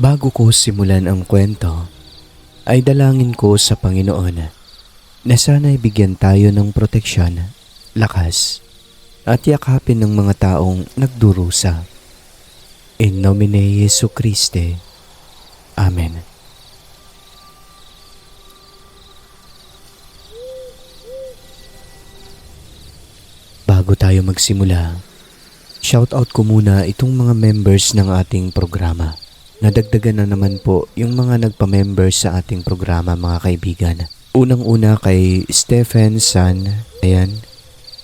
Bago ko simulan ang kwento, ay dalangin ko sa Panginoon na sana'y bigyan tayo ng proteksyon, lakas, at yakapin ng mga taong nagdurusa. In nomine Jesu Christe. Amen. Bago tayo magsimula, shoutout ko muna itong mga members ng ating programa. Nadagdagan na naman po yung mga nagpa-member sa ating programa, mga kaibigan. Unang-una kay Stephen San, ayan,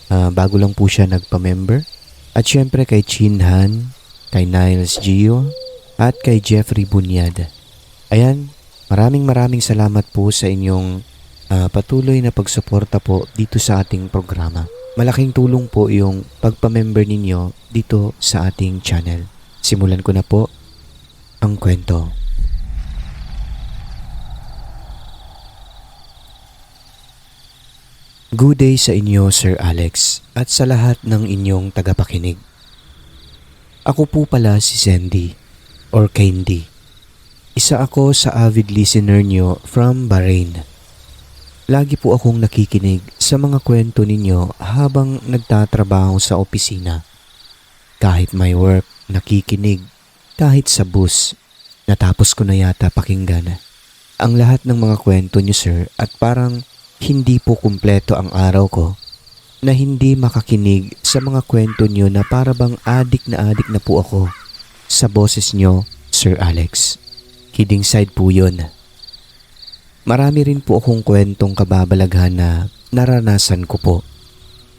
bago lang po siya nagpa-member. At syempre kay Chin Han, kay Niles Gio, at kay Jeffrey Bunyad. Ayan, maraming salamat po sa inyong patuloy na pagsuporta po dito sa ating programa. Malaking tulong po yung pagpa-member ninyo dito sa ating channel. Simulan ko na po ang kwento. Good day sa inyo, Sir Alex, at sa lahat ng inyong tagapakinig. Ako po pala si Sandy, or Candy. Isa ako sa avid listener nyo from Bahrain. Lagi po akong nakikinig sa mga kwento ninyo habang nagtatrabaho sa opisina. Kahit may work, nakikinig. Kahit sa bus, natapos ko na yata pakinggan ang lahat ng mga kwento niyo, sir, at parang hindi po kumpleto ang araw ko na hindi makakinig sa mga kwento niyo na para bang adik na po ako sa boses niyo, Sir Alex. Kidding side po yun. Marami rin po akong kwentong kababalaghan na naranasan ko po.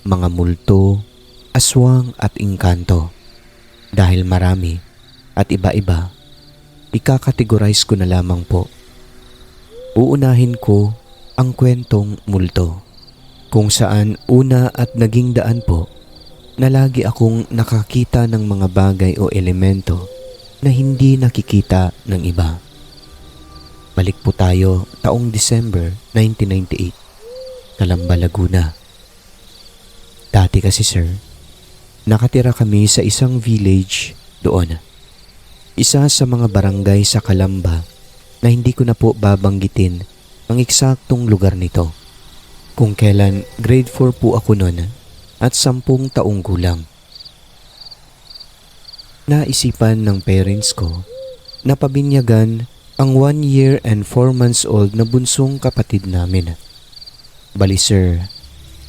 Mga multo, aswang at engkanto. Dahil marami at iba-iba, ikakategorize ko na lamang po. Uunahin ko ang kwentong multo, kung saan una at naging daan po na lagi akong nakakita ng mga bagay o elemento na hindi nakikita ng iba. Balik po tayo taong December 1998, Calamba, Laguna. Dati kasi, sir, nakatira kami sa isang village doon. Isa sa mga barangay sa Calamba na hindi ko na po babanggitin ang eksaktong lugar nito. Kung kailan grade 4 po ako noon at 10 taong gulang. Naisipan ng parents ko na pabinyagan ang 1 year and 4 months old na bunsong kapatid namin. Bali, sir,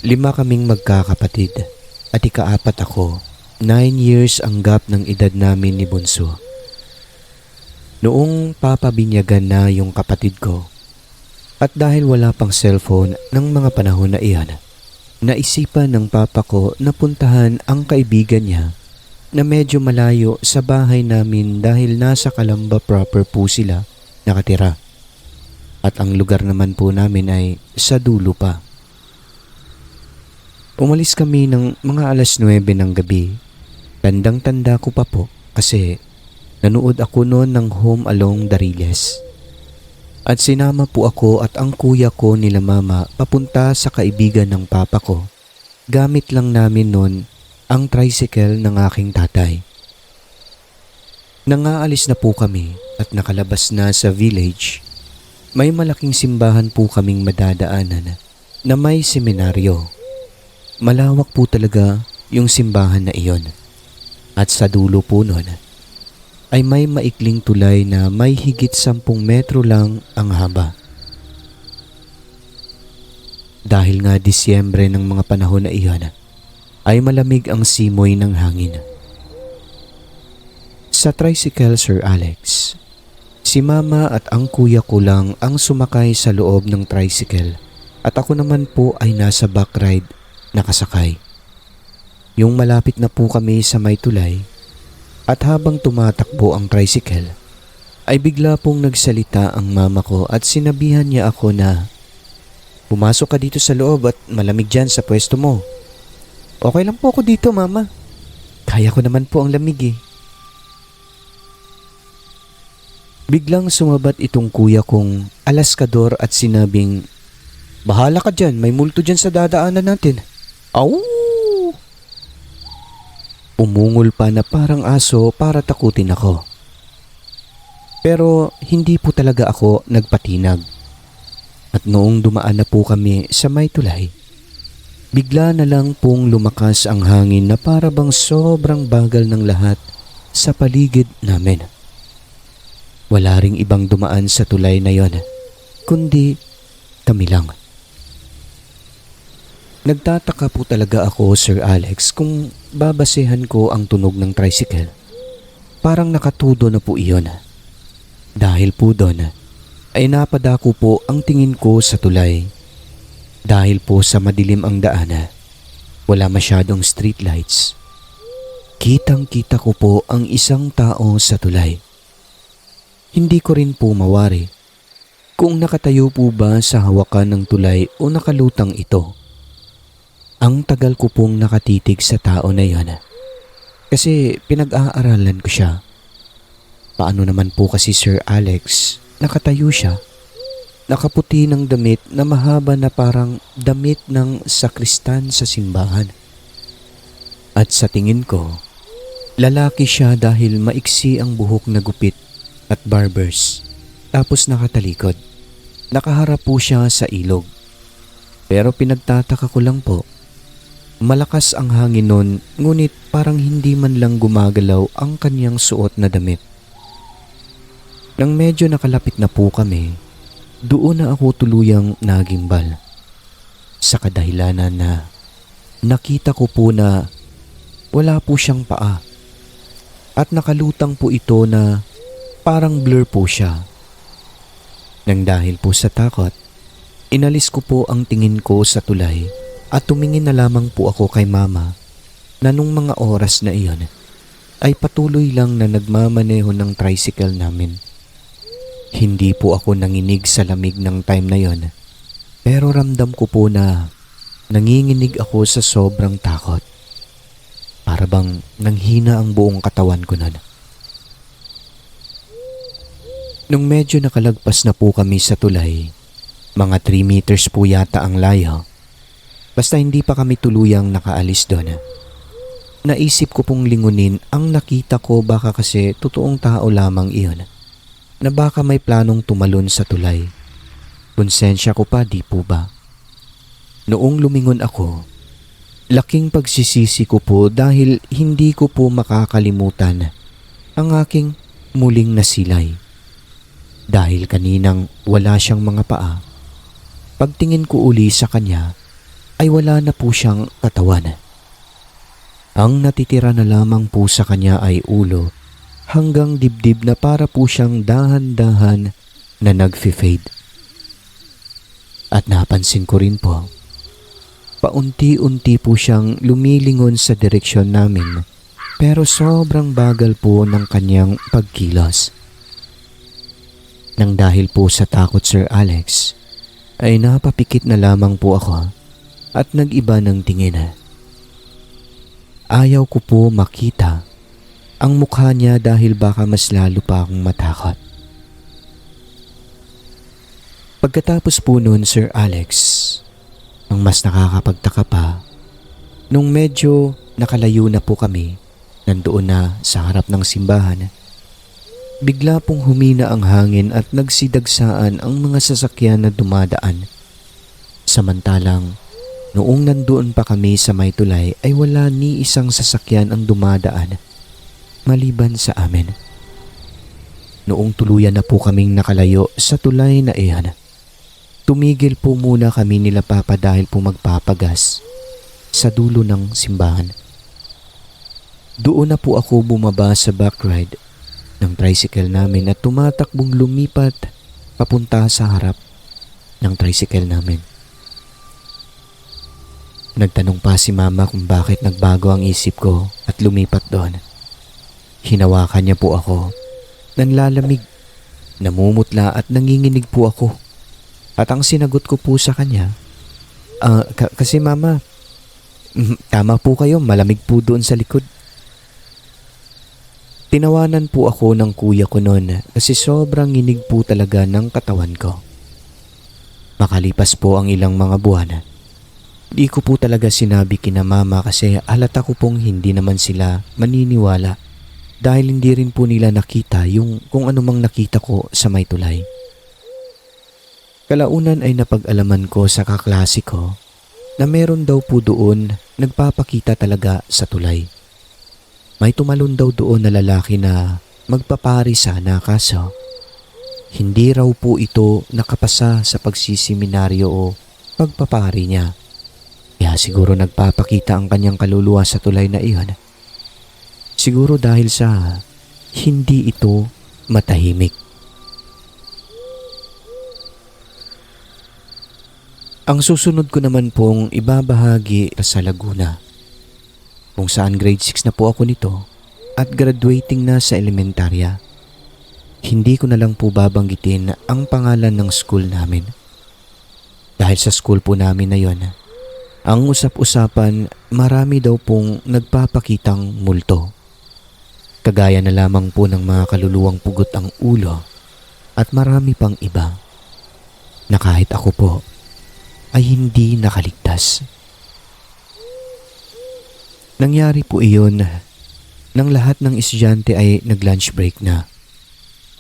5 kaming magkakapatid at ika-4 ako. 9 years ang gap ng edad namin ni bunso. Noong papabinyagan na yung kapatid ko, at dahil wala pang cellphone ng mga panahon na iyan, naisipan ng papa ko na puntahan ang kaibigan niya na medyo malayo sa bahay namin dahil nasa Calamba proper po sila nakatira. At ang lugar naman po namin ay sa dulo pa. Umalis kami ng mga alas 9 ng gabi. Tandang-tanda ko pa po kasi nanood ako noon ng Home Along the Riles. At sinama po ako at ang kuya ko nila mama papunta sa kaibigan ng papa ko. Gamit lang namin noon ang tricycle ng aking tatay. Nangaalis na po kami at nakalabas na sa village. May malaking simbahan po kaming madadaanan na may seminaryo. Malawak po talaga yung simbahan na iyon. At sa dulo po noon ay may maikling tulay na may higit 10 metro lang ang haba. Dahil nga Disyembre ng mga panahon na iyon, ay malamig ang simoy ng hangin. Sa tricycle, Sir Alex, si mama at ang kuya ko lang ang sumakay sa loob ng tricycle at ako naman po ay nasa back ride nakasakay. Yung malapit na po kami sa may tulay, at habang tumatakbo ang tricycle, ay bigla pong nagsalita ang mama ko at sinabihan niya ako na, "Pumasok ka dito sa loob at malamig dyan sa pwesto mo." "Okay lang po ako dito, mama. Kaya ko naman po ang lamig eh." Biglang sumabat itong kuya kong alaskador at sinabing, "Bahala ka dyan, may multo dyan sa dadaanan natin." Aw! Umungol pa na parang aso para takutin ako. Pero hindi po talaga ako nagpatinag. At noong dumaan na po kami sa may tulay, bigla na lang pong lumakas ang hangin na para bang sobrang bagal ng lahat sa paligid namin. Wala ring ibang dumaan sa tulay na yon, kundi kami lang. Nagtataka po talaga ako, Sir Alex, kung babasehan ko ang tunog ng tricycle. Parang nakatudo na po iyon. Dahil po doon, ay napadako po ang tingin ko sa tulay. Dahil po sa madilim ang daan, wala masyadong street lights. Kitang-kita ko po ang isang tao sa tulay. Hindi ko rin po mawari kung nakatayo po ba sa hawakan ng tulay o nakalutang ito. Ang tagal ko pong nakatitig sa tao na yon kasi pinag-aaralan ko siya. Paano naman po kasi Sir Alex, nakatayo siya, nakaputi ng damit na mahaba na parang damit ng sakristan sa simbahan. At sa tingin ko, lalaki siya dahil maiksi ang buhok na gupit at barbers. Tapos nakatalikod. Nakaharap po siya sa ilog. Pero pinagtataka ko lang po, malakas ang hangin nun, ngunit parang hindi man lang gumagalaw ang kanyang suot na damit. Nang medyo nakalapit na po kami, doon na ako tuluyang nagimbal. Sa kadahilanan na nakita ko po na wala po siyang paa. At nakalutang po ito na parang blur po siya. Nang dahil po sa takot, inalis ko po ang tingin ko sa tulay. At tumingin na lamang po ako kay Mama na nung mga oras na iyon ay patuloy lang na nagmamaneho ng tricycle namin. Hindi po ako nanginig sa lamig ng time na yon, pero ramdam ko po na nanginginig ako sa sobrang takot. Para bang nanghina ang buong katawan ko nun. Nung medyo nakalagpas na po kami sa tulay, mga 3 meters po yata ang layo. Basta hindi pa kami tuluyang nakaalis doon. Naisip ko pong lingunin ang nakita ko, baka kasi totoong tao lamang iyon na baka may planong tumalon sa tulay. Konsensya ko pa, di po ba? Noong lumingon ako, laking pagsisisi ko po dahil hindi ko po makakalimutan ang aking muling nasilay. Dahil kaninang wala siyang mga paa, pagtingin ko uli sa kanya ay wala na po siyang katawan. Ang natitira na lamang po sa kanya ay ulo hanggang dibdib na para po siyang dahan-dahan na nag-fade. At napansin ko rin po, paunti-unti po siyang lumilingon sa direksyon namin pero sobrang bagal po ng kanyang pagkilos. Nang dahil po sa takot, Sir Alex, ay napapikit na lamang po ako at nag-iba ng tingin. Ayaw ko po makita ang mukha niya dahil baka mas lalo pa akong matakot. Pagkatapos po noon, Sir Alex, ang mas nakakapagtaka pa, nung medyo nakalayo na po kami, nandoon na sa harap ng simbahan, bigla pong humina ang hangin at nagsidagsaan ang mga sasakyan na dumadaan. Samantalang noong nandoon pa kami sa may tulay ay wala ni isang sasakyan ang dumadaan maliban sa amin. Noong tuluyan na po kaming nakalayo sa tulay na iyan, tumigil po muna kami nila Papa dahil po magpapagas sa dulo ng simbahan. Doon na po ako bumaba sa backride ng tricycle namin at tumatakbong lumipat papunta sa harap ng tricycle namin. Nagtanong pa si Mama kung bakit nagbago ang isip ko at lumipat doon. Hinawakan niya po ako. Nanlalamig, namumutla at nanginginig po ako. At ang sinagot ko po sa kanya, kasi Mama, tama po kayo, malamig po doon sa likod. Tinawanan po ako ng kuya ko noon kasi sobrang nginig po talaga ng katawan ko. Makalipas po ang ilang mga buwan, di ko po talaga sinabi kina Mama kasi halata ko pong hindi naman sila maniniwala dahil hindi rin po nila nakita yung kung anumang nakita ko sa may tulay. Kalaunan ay napag-alaman ko sa kaklase ko na meron daw po doon nagpapakita talaga sa tulay. May tumalon daw doon na lalaki na magpapari sana kaso hindi raw po ito nakapasa sa pagsisiminaryo o pagpapari niya. Kaya siguro nagpapakita ang kanyang kaluluwa sa tulay na iyon. Siguro dahil sa hindi ito matahimik. Ang susunod ko naman pong ibabahagi sa Laguna, kung saan grade 6 na po ako nito at graduating na sa elementarya. Hindi ko na lang po babanggitin ang pangalan ng school namin. Dahil sa school po namin na yon, ang usap-usapan marami daw pong nagpapakitang multo. Kagaya na lamang po ng mga kaluluwang pugot ang ulo at marami pang iba na kahit ako po ay hindi nakaligtas. Nangyari po iyon nang lahat ng estudyante ay nag-lunch break na.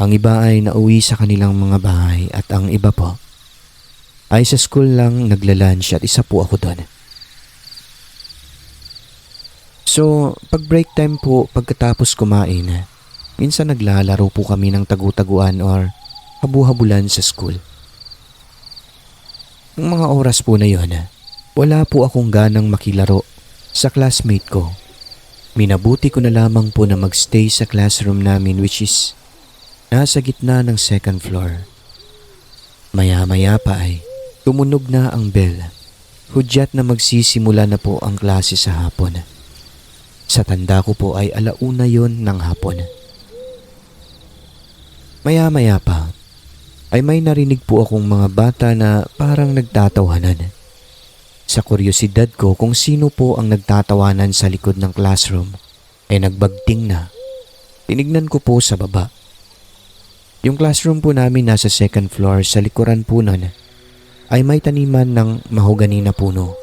Ang iba ay nauwi sa kanilang mga bahay at ang iba po ay sa school lang nagla-lunch at isa po ako doon. So, pag break time po pagkatapos kumain, minsan naglalaro po kami ng tagu-taguan or habu-habulan sa school. Ng mga oras po na yon, wala po akong ganang makilaro sa classmate ko. Minabuti ko na lamang po na magstay sa classroom namin which is nasa gitna ng second floor. Maya-maya pa ay tumunog na ang bell. Hudyat na magsisimula na po ang klase sa hapon. Sa tanda ko po ay 1:00 yon ng hapon. Maya-maya pa ay may narinig po akong mga bata na parang nagtatawanan. Sa kuryosidad ko kung sino po ang nagtatawanan sa likod ng classroom ay nagbagting na. Tinignan ko po sa baba. Yung classroom po namin nasa second floor, sa likuran po nun ay may taniman ng mahogani na puno.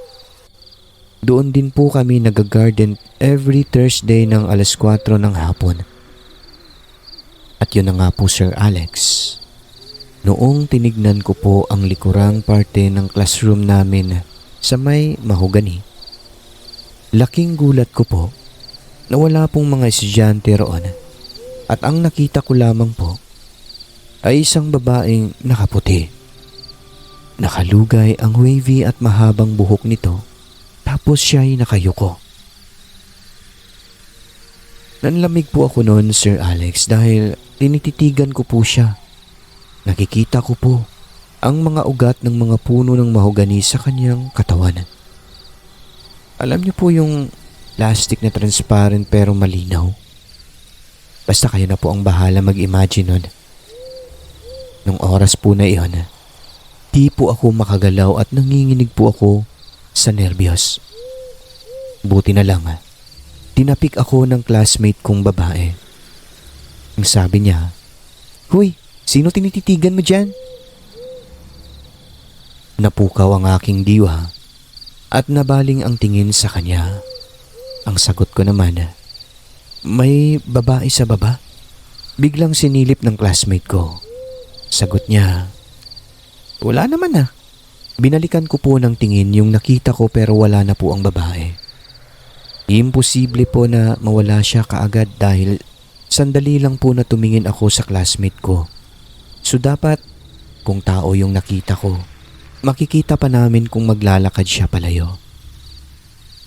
Doon din po kami nag-garden every Thursday ng 4:00 ng hapon. At yun na nga po Sir Alex. Noong tinignan ko po ang likurang parte ng classroom namin sa may mahogani, laking gulat ko po na wala pong mga estudyante roon at ang nakita ko lamang po ay isang babaeng nakaputi. Nakalugay ang wavy at mahabang buhok nito tapos siya ay nakayuko. Nanlamig po ako noon Sir Alex dahil tinititigan ko po siya. Nakikita ko po ang mga ugat ng mga puno ng mahogani sa kanyang katawan. Alam niyo po yung plastic na transparent pero malinaw. Basta kayo na po ang bahala mag-imagine nun. Nung oras po na iyon, di po ako makagalaw at nanginginig po ako sa nervyos. Buti na lang, tinapik ako ng classmate kong babae. Ang sabi niya, "Huy, sino tinititigan mo dyan?" Napukaw ang aking diwa at nabaling ang tingin sa kanya. Ang sagot ko naman, "May babae sa baba." Biglang sinilip ng classmate ko. Sagot niya, "Wala naman ah." Binalikan ko po ng tingin yung nakita ko pero wala na po ang babae. Imposible po na mawala siya kaagad dahil sandali lang po na tumingin ako sa classmate ko. So dapat kung tao yung nakita ko, makikita pa namin kung maglalakad siya palayo.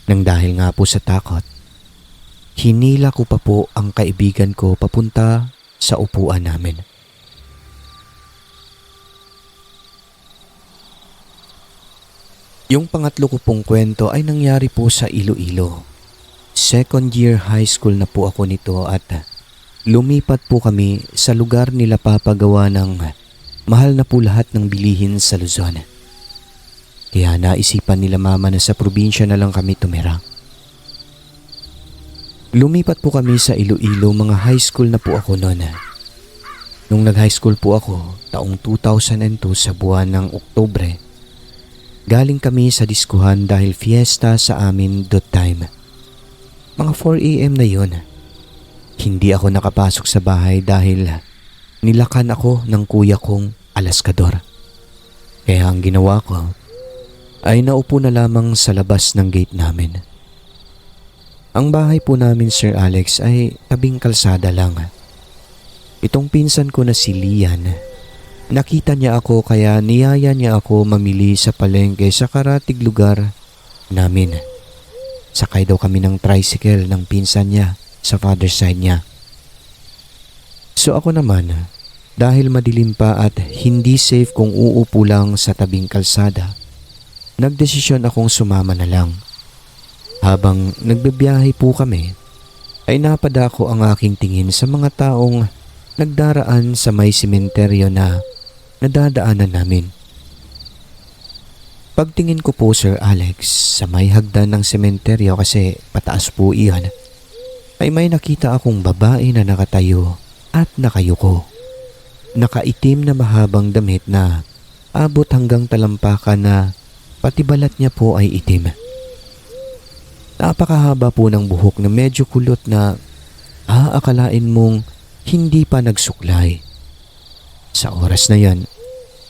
Nang dahil nga po sa takot, hinila ko pa po ang kaibigan ko papunta sa upuan namin. Yung pangatlo ko pong kwento ay nangyari po sa Iloilo. Second year high school na po ako nito at lumipat po kami sa lugar nila papagawa ng mahal na po lahat ng bilihin sa Luzon. Kaya naisipan nila mama na sa probinsya na lang kami tumira. Lumipat po kami sa Iloilo, mga high school na po ako noon. Nung nag-high school po ako, taong 2002 sa buwan ng Oktubre, galing kami sa diskuhan dahil fiesta sa amin that time. Mga 4 AM na yun. Hindi ako nakapasok sa bahay dahil nilakan ako ng kuya kong alaskador. Kaya ang ginawa ko ay naupo na lamang sa labas ng gate namin. Ang bahay po namin, Sir Alex, ay tabing kalsada lang. Itong pinsan ko na si Lian, nakita niya ako kaya niyaya niya ako mamili sa palengke sa karatig lugar namin. Sakay daw kami ng tricycle ng pinsan niya sa father side niya. So ako naman, dahil madilim pa at hindi safe kung uupo lang sa tabing kalsada, nagdesisyon akong sumama na lang. Habang nagbibiyahe po kami, ay napadako ang aking tingin sa mga taong nagdaraan sa may sementeryo na nadadaanan namin. Pagtingin ko po, Sir Alex, sa may hagdan ng sementeryo kasi pataas po iyan, ay may nakita akong babae na nakatayo at nakayuko. Nakaitim na mahabang damit na abot hanggang talampakan na pati balat niya po ay itim. Napakahaba po ng buhok na medyo kulot na aakalain mong hindi pa nagsuklay. Sa oras na yan,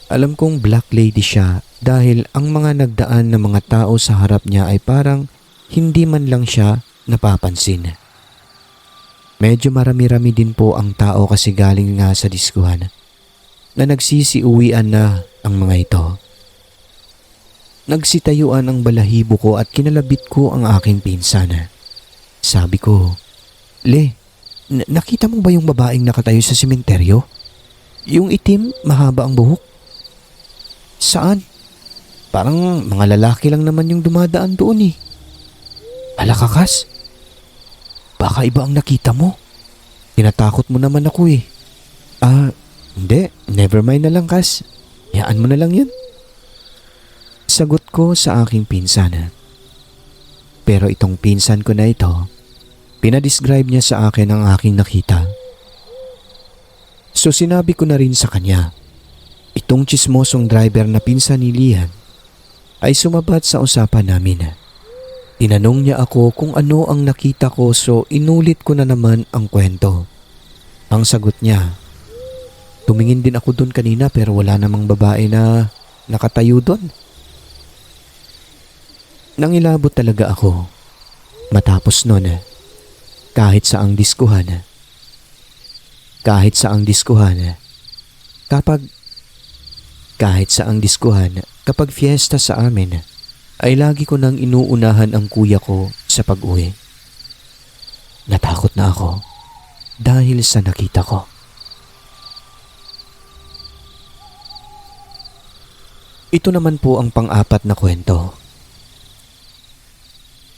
alam kong black lady siya dahil ang mga nagdaan na mga tao sa harap niya ay parang hindi man lang siya napapansin. Medyo marami-rami din po ang tao kasi galing nga sa diskuhan na nagsisiuwian na ang mga ito. Nagsitayuan ang balahibo ko at kinalabit ko ang aking pinsan. Sabi ko, "Le, nakita mo ba yung babaeng nakatayo sa sementeryo? Yung itim, mahaba ang buhok?" "Saan? Parang mga lalaki lang naman yung dumadaan doon eh." "Alakakas? Baka iba ang nakita mo. Tinatakot mo naman ako eh." Hindi. Never mind na lang, Kas. Hayaan mo na lang yun." Sagot ko sa aking pinsan. Pero itong pinsan ko na ito, pinadescribe niya sa akin ang aking nakita. So sinabi ko na rin sa kanya, itong tsismosong driver na pinsan ni Lian ay sumabat sa usapan namin. Tinanong niya ako kung ano ang nakita ko so inulit ko na naman ang kwento. Ang sagot niya, tumingin din ako doon kanina pero wala namang babae na nakatayo doon. Nangilabot talaga ako. Matapos nun, kahit saang diskuhan, kapag fiesta sa amin, ay lagi ko nang inuunahan ang kuya ko sa pag-uwi. Natakot na ako dahil sa nakita ko. Ito naman po ang pang-apat na kwento.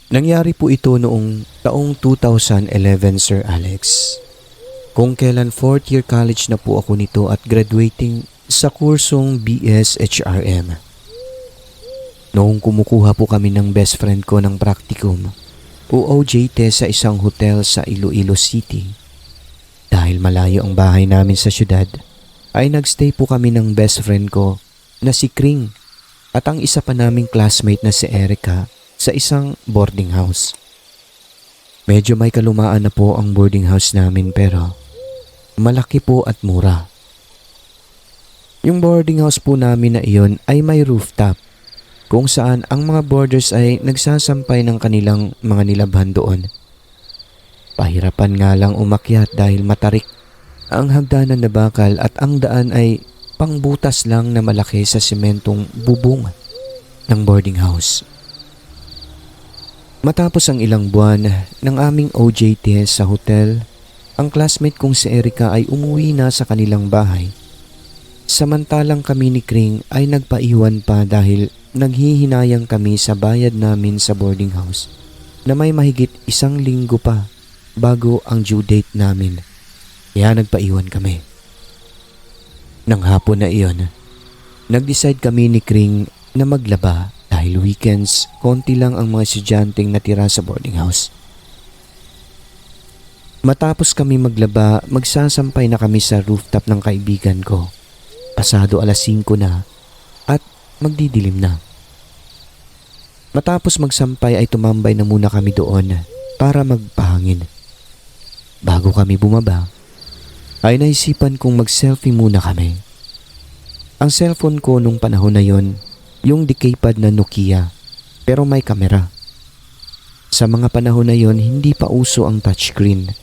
Nangyari po ito noong taong 2011, Sir Alex. Kung kailan 4th year college na po ako nito at graduating sa kursong BS HRM. Noong kumukuha po kami ng best friend ko ng practicum o OJT sa isang hotel sa Iloilo City. Dahil malayo ang bahay namin sa syudad, ay nagstay po kami ng best friend ko na si Kring at ang isa pa naming classmate na si Erica sa isang boarding house. Medyo may kalumaan na po ang boarding house namin pero malaki po at mura. Yung boarding house po namin na iyon ay may rooftop kung saan ang mga boarders ay nagsasampay ng kanilang mga nilabhan doon. Pahirapan nga lang umakyat dahil matarik ang hagdanan na bakal at ang daan ay pangbutas lang na malaki sa sementong bubong ng boarding house. Matapos ang ilang buwan ng aming OJT sa hotel, ang classmate kong si Erica ay umuwi na sa kanilang bahay. Samantalang kami ni Kring ay nagpaiwan pa dahil naghihinayang kami sa bayad namin sa boarding house na may mahigit 1 linggo pa bago ang due date namin. Kaya nagpaiwan kami. Nang hapon na iyon, nag-decide kami ni Kring na maglaba dahil weekends, konti lang ang mga estudyanteng natira sa boarding house. Matapos kami maglaba, magsasampay na kami sa rooftop ng kaibigan ko. Pasado 5:00 na at magdidilim na. Matapos magsampay ay tumambay na muna kami doon para magpahangin. bago kami bumaba, ay naisipan kong mag-selfie muna kami. Ang cellphone ko nung panahon na yon, yung decaypad na Nokia, pero may kamera. Sa mga panahon na yon, hindi pa uso ang touchscreen.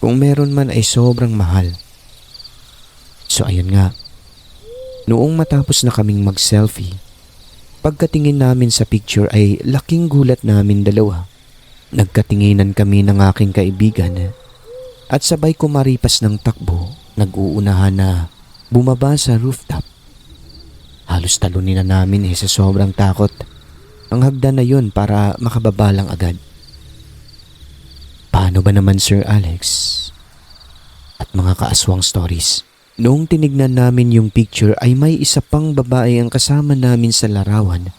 Kung meron man ay sobrang mahal. So ayun nga, noong matapos na kaming mag-selfie, pagkatingin namin sa picture ay laking gulat namin dalawa. Nagkatinginan kami ng aking kaibigan at sabay kumaripas ng takbo, nag-uunahan na bumaba sa rooftop. Halos talunin na namin sa sobrang takot ang hagdan na yun para makababa lang agad. Paano ba naman Sir Alex? At mga kaaswang stories. Noong tinignan namin yung picture ay may isa pang babae ang kasama namin sa larawan.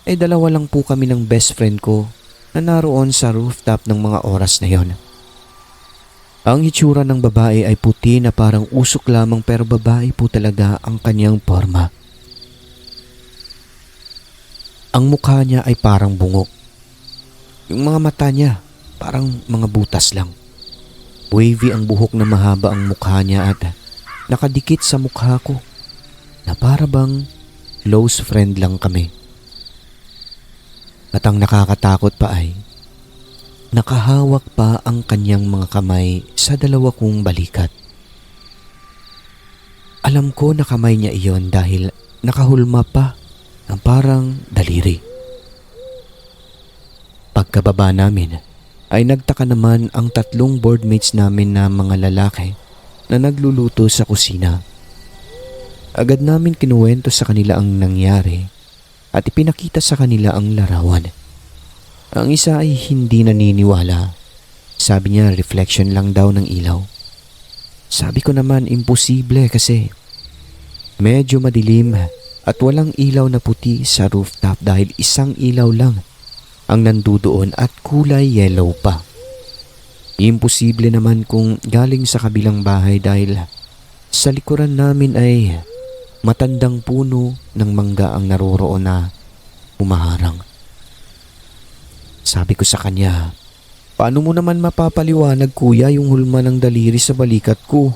Dalawa lang po kami ng best friend ko na naroon sa rooftop ng mga oras na yon. Ang hitsura ng babae ay puti na parang usok lamang pero babae po talaga ang kanyang forma. Ang mukha niya ay parang bungok. Yung mga mata niya parang mga butas lang. Wavy ang buhok na mahaba ang mukha niya at nakadikit sa mukha ko na para bang close friend lang kami. At ang nakakatakot pa ay nakahawak pa ang kanyang mga kamay sa dalawa kong balikat. Alam ko na kamay niya iyon dahil nakahulma pa ng parang daliri. Pagkababa namin ay nagtaka naman ang tatlong boardmates namin na mga lalaki na nagluluto sa kusina. Agad namin kinuwento sa kanila ang nangyari at ipinakita sa kanila ang larawan. Ang isa ay hindi naniniwala. Sabi niya reflection lang daw ng ilaw. Sabi ko naman imposible kasi medyo madilim at walang ilaw na puti sa rooftop dahil isang ilaw lang ang nandudoon at kulay yellow pa. Imposible naman kung galing sa kabilang bahay dahil sa likuran namin ay matandang puno ng mangga ang naroroon na umaharang. Sabi ko sa kanya, paano mo naman mapapaliwanag kuya yung hulma ng daliri sa balikat ko?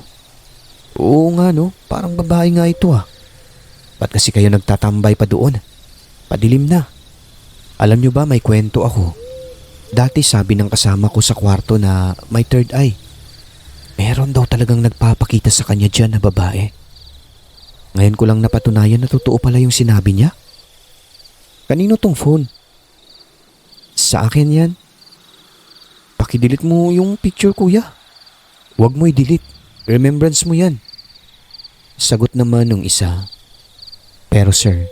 Oo nga no, parang babae nga ito ah. Ba't kasi kayo nagtatambay pa doon? Padilim na. Alam nyo ba may kwento ako. Dati sabi ng kasama ko sa kwarto na may third eye. Meron daw talagang nagpapakita sa kanya dyan na babae. Ngayon ko lang napatunayan na totoo pala yung sinabi niya. Kanino tong phone? Sa akin yan. Pakidelete mo yung picture kuya. Huwag mo i-delete. Remembrance mo yan. Sagot naman ng isa. Pero sir,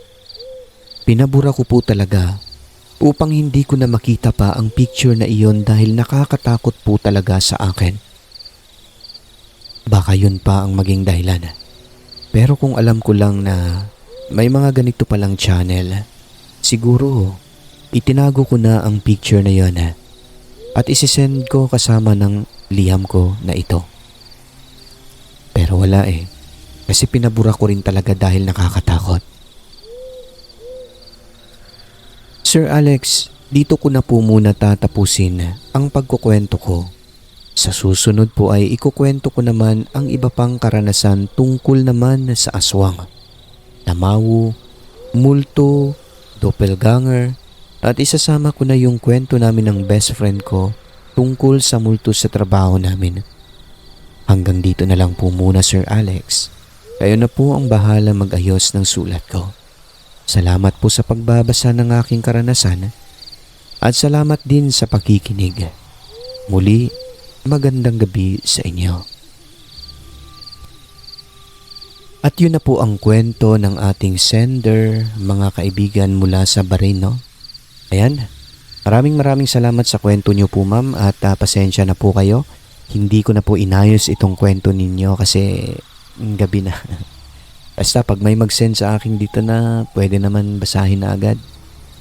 pinabura ko po talaga upang hindi ko na makita pa ang picture na iyon dahil nakakatakot po talaga sa akin. Baka yun pa ang maging dahilan. Pero kung alam ko lang na may mga ganito palang channel, siguro itinago ko na ang picture na yun at isisend ko kasama ng liham ko na ito. Pero wala kasi pinabura ko rin talaga dahil nakakatakot. Sir Alex, dito ko na po muna tatapusin ang pagkukwento ko. Sa susunod po ay ikukwento ko naman ang iba pang karanasan tungkol naman sa aswang, tamawu, multo, doppelganger at isasama ko na yung kwento namin ng best friend ko tungkol sa multo sa trabaho namin. Hanggang dito na lang po muna Sir Alex. Kayo na po ang bahala mag-ayos ng sulat ko. Salamat po sa pagbabasa ng aking karanasan at salamat din sa pakikinig. Muli, magandang gabi sa inyo. At yun na po ang kwento ng ating sender, mga kaibigan mula sa Bahrain, no? Ayan, maraming salamat sa kwento nyo po ma'am at pasensya na po kayo. Hindi ko na po inayos itong kwento ninyo kasi gabi na. Basta pag may mag-send sa akin dito na pwede naman basahin na agad.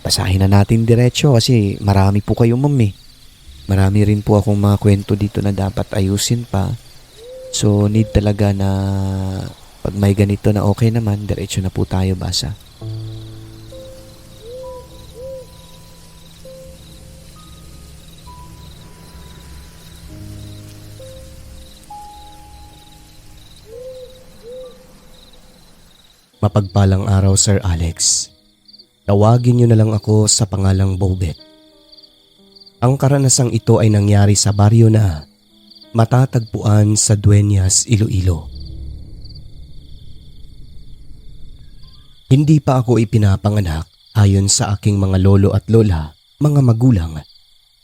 Basahin na natin diretso kasi marami po kayo ma'am Marami rin po akong mga kwento dito na dapat ayusin pa. So need talaga na pag may ganito na okay naman, diretso na po tayo basa. Mapagpalang araw, Sir Alex. Tawagin niyo na lang ako sa pangalang Bobet. Ang karanasang ito ay nangyari sa baryo na matatagpuan sa Dueñas, Iloilo. Hindi pa ako ipinapanganak, ayon sa aking mga lolo at lola, mga magulang,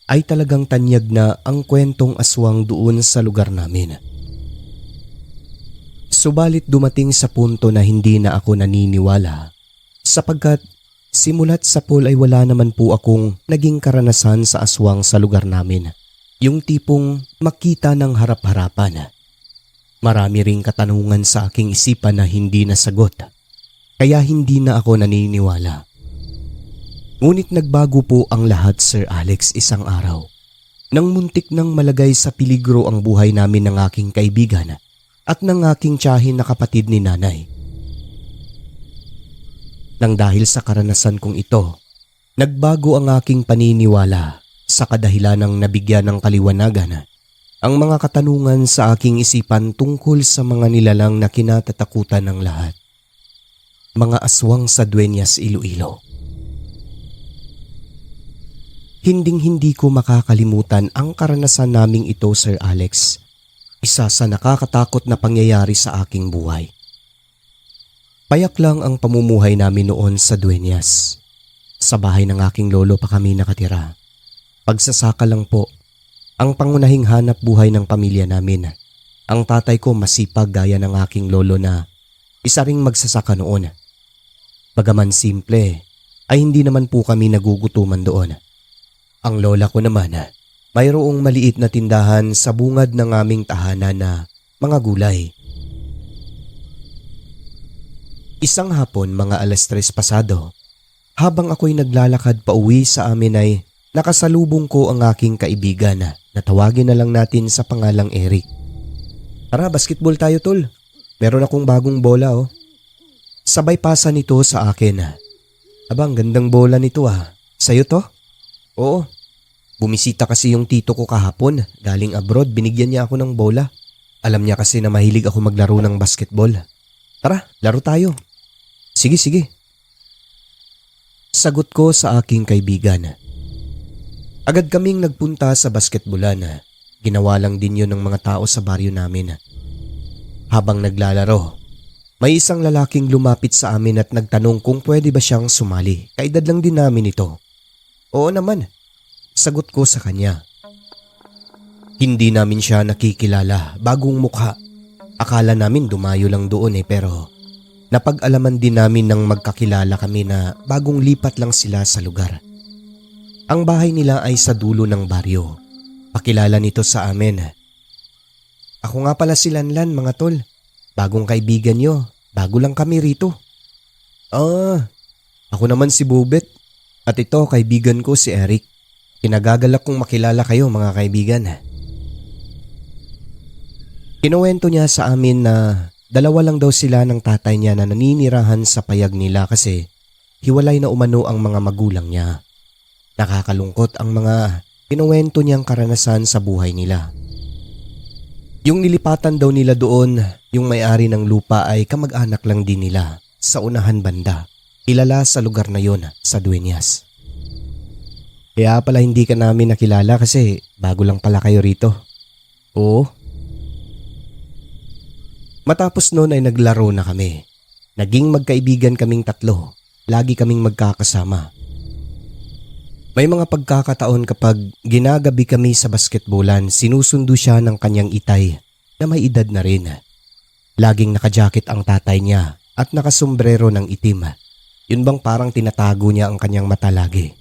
ay talagang tanyag na ang kwentong aswang doon sa lugar namin. Subalit dumating sa punto na hindi na ako naniniwala sapagkat simulat sa pool ay wala naman po akong naging karanasan sa aswang sa lugar namin. Yung tipong makita ng harap-harapan. Marami ring katanungan sa aking isipan na hindi nasagot. Kaya hindi na ako naniniwala. Ngunit nagbago po ang lahat, Sir Alex, isang araw. Nang muntik nang malagay sa peligro ang buhay namin ng aking kaibigan at ng aking tiyahin na kapatid ni nanay. Nang dahil sa karanasan kong ito, nagbago ang aking paniniwala sa kadahilan ng nabigyan ng kaliwanagan ang mga katanungan sa aking isipan tungkol sa mga nilalang na kinatatakutan ng lahat. Mga aswang sa Dueñas, Iloilo. Hinding-hindi ko makakalimutan ang karanasan naming ito, Sir Alex. Isa sa nakakatakot na pangyayari sa aking buhay. Payak lang ang pamumuhay namin noon sa Dueñas. Sa bahay ng aking lolo pa kami nakatira. Pagsasaka lang po, ang pangunahing hanap buhay ng pamilya namin. Ang tatay ko masipag gaya ng aking lolo na isa ring magsasaka noon. Bagaman simple, ay hindi naman po kami nagugutuman doon. Ang lola ko naman, mayroong maliit na tindahan sa bungad ng aming tahanan na mga gulay. Isang hapon, mga 3:00 pasado, habang ako'y naglalakad pa uwi sa amin ay nakasalubong ko ang aking kaibigan na tawagin na lang natin sa pangalang Eric. Tara, basketball tayo, tol. Meron akong bagong bola, oh. Sabay pasa nito sa akin. Abang, gandang bola nito ah. Sa'yo to? Oo. Bumisita kasi yung tito ko kahapon. Galing abroad, binigyan niya ako ng bola. Alam niya kasi na mahilig ako maglaro ng basketball. Tara, laro tayo. Sige, sige. Sagot ko sa aking kaibigan. Agad kaming nagpunta sa basketballan. Ginawa lang din yun ng mga tao sa baryo namin. Habang naglalaro, may isang lalaking lumapit sa amin at nagtanong kung pwede ba siyang sumali. Kaedad lang din namin ito. Oo naman, sagot ko sa kanya. Hindi namin siya nakikilala, bagong mukha. Akala namin dumayo lang doon pero napag-alaman din namin ng magkakilala kami na bagong lipat lang sila sa lugar. Ang bahay nila ay sa dulo ng baryo. Pakilala nito sa amin. Ako nga pala si Lanlan, mga tol. Bagong kaibigan nyo. Bago lang kami rito. Ako naman si Bobet. At ito, kaibigan ko si Eric. Pinagagalak kong makilala kayo, mga kaibigan. Kinuwento niya sa amin na dalawa lang daw sila ng tatay niya na naninirahan sa payag nila kasi hiwalay na umano ang mga magulang niya. Nakakalungkot ang mga kinuwento niyang karanasan sa buhay nila. Yung nilipatan daw nila doon, yung may-ari ng lupa ay kamag-anak lang din nila sa unahan banda. Kilala sa lugar na yon, sa Dueñas. Kaya pala hindi ka namin nakilala kasi bago lang pala kayo rito. Oo. Matapos noon ay naglaro na kami. Naging magkaibigan kaming tatlo. Lagi kaming magkakasama. May mga pagkakataon kapag ginagabi kami sa basketballan, sinusundo siya ng kanyang itay na may edad na rin. Laging nakajacket ang tatay niya at nakasombrero ng itim. Yun bang parang tinatago niya ang kanyang mata lagi.